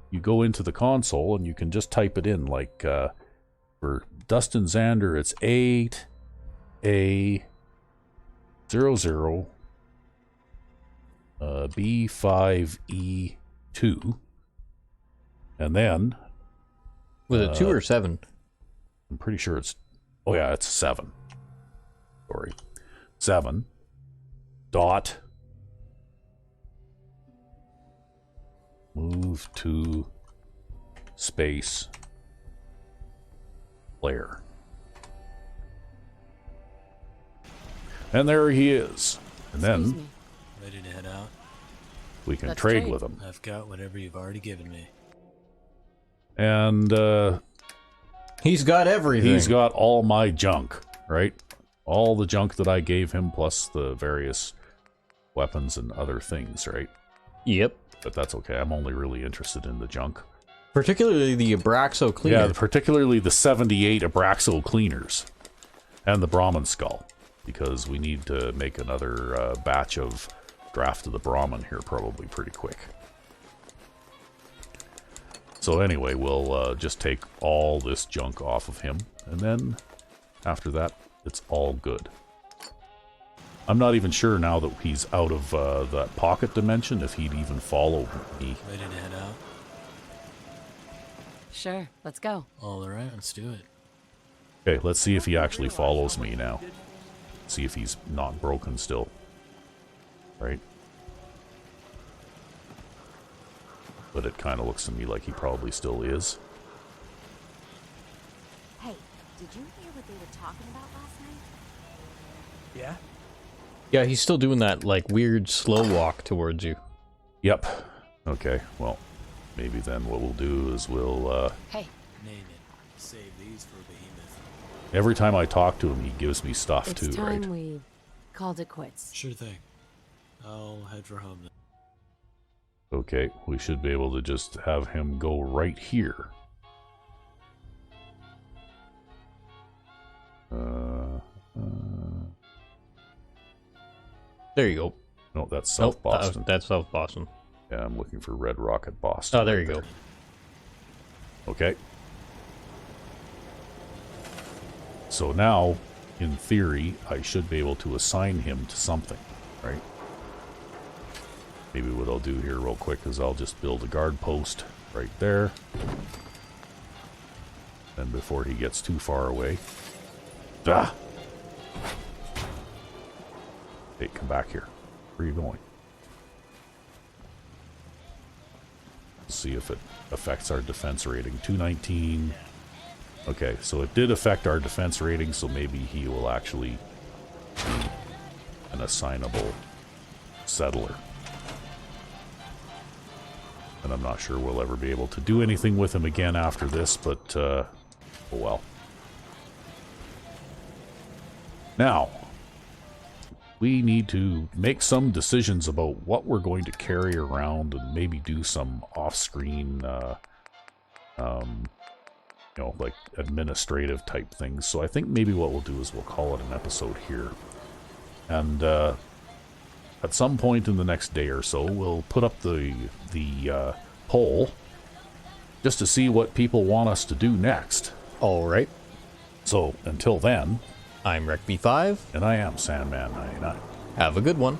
[SPEAKER 2] you go into the console and you can just type it in. Like for Dustin Xander, it's 8A00 B5E2, and then
[SPEAKER 1] Was it 2 or 7?
[SPEAKER 2] I'm pretty sure it's... Oh, yeah, it's 7. Sorry. 7. Dot. Move to space. Player. And there he is. And
[SPEAKER 4] Excuse
[SPEAKER 2] then
[SPEAKER 4] me.
[SPEAKER 5] Ready to head out?
[SPEAKER 2] we can
[SPEAKER 4] Let's
[SPEAKER 2] trade
[SPEAKER 4] trade.
[SPEAKER 2] with him.
[SPEAKER 5] I've got whatever you've already given me.
[SPEAKER 2] And
[SPEAKER 1] He's got everything.
[SPEAKER 2] he's got all my junk, right? All the junk that I gave him, plus the various weapons and other things, right?
[SPEAKER 1] Yep.
[SPEAKER 2] But that's okay. I'm only really interested in the junk.
[SPEAKER 1] Particularly the Abraxo cleaner.
[SPEAKER 2] Yeah, particularly the 78 Abraxo cleaners and the Brahmin skull, because we need to make another batch of draft of the Brahmin here probably pretty quick. So anyway, we'll just take all this junk off of him, and then after that, it's all good. I'm not even sure now that he's out of that pocket dimension if he'd even follow me.
[SPEAKER 5] Ready to head out?
[SPEAKER 4] Sure, let's go.
[SPEAKER 5] All right, let's do it.
[SPEAKER 2] Okay, let's see if he actually follows me now. See if he's not broken still. Right? But it kind of looks to me like he probably still is.
[SPEAKER 6] Hey, did you hear what they were talking about last night?
[SPEAKER 5] Yeah?
[SPEAKER 1] Yeah, he's still doing that, like, weird slow walk towards you.
[SPEAKER 2] Yep. Okay, well, maybe then what we'll do is we'll,
[SPEAKER 4] Hey,
[SPEAKER 5] Name it. Save these for Behemoth.
[SPEAKER 2] every time I talk to him, he gives me stuff
[SPEAKER 4] it's
[SPEAKER 2] too,
[SPEAKER 4] time
[SPEAKER 2] right?
[SPEAKER 4] we called it quits.
[SPEAKER 5] Sure thing. I'll head for home then.
[SPEAKER 2] Okay, we should be able to just have him go right here.
[SPEAKER 1] There you go.
[SPEAKER 2] No, that's South
[SPEAKER 1] Nope,
[SPEAKER 2] Boston.
[SPEAKER 1] that's South Boston.
[SPEAKER 2] Yeah, I'm looking for Red Rocket Boston.
[SPEAKER 1] Oh, there you go.
[SPEAKER 2] Okay. So now, in theory, I should be able to assign him to something, right? Maybe what I'll do here real quick is I'll just build a guard post right there. And before he gets too far away. Ah! Hey, come back here. Where are you going? See if it affects our defense rating. 219. Okay, so it did affect our defense rating, so maybe he will actually be an assignable settler. And I'm not sure we'll ever be able to do anything with him again after this, but, oh well. Now, we need to make some decisions about what we're going to carry around and maybe do some off-screen, you know, like administrative type things. So I think maybe what we'll do is we'll call it an episode here. And at some point in the next day or so, we'll put up the poll just to see what people want us to do next.
[SPEAKER 1] All right.
[SPEAKER 2] So until then,
[SPEAKER 1] I'm RecB5.
[SPEAKER 2] and I am Sandman 99.
[SPEAKER 1] Have a good one.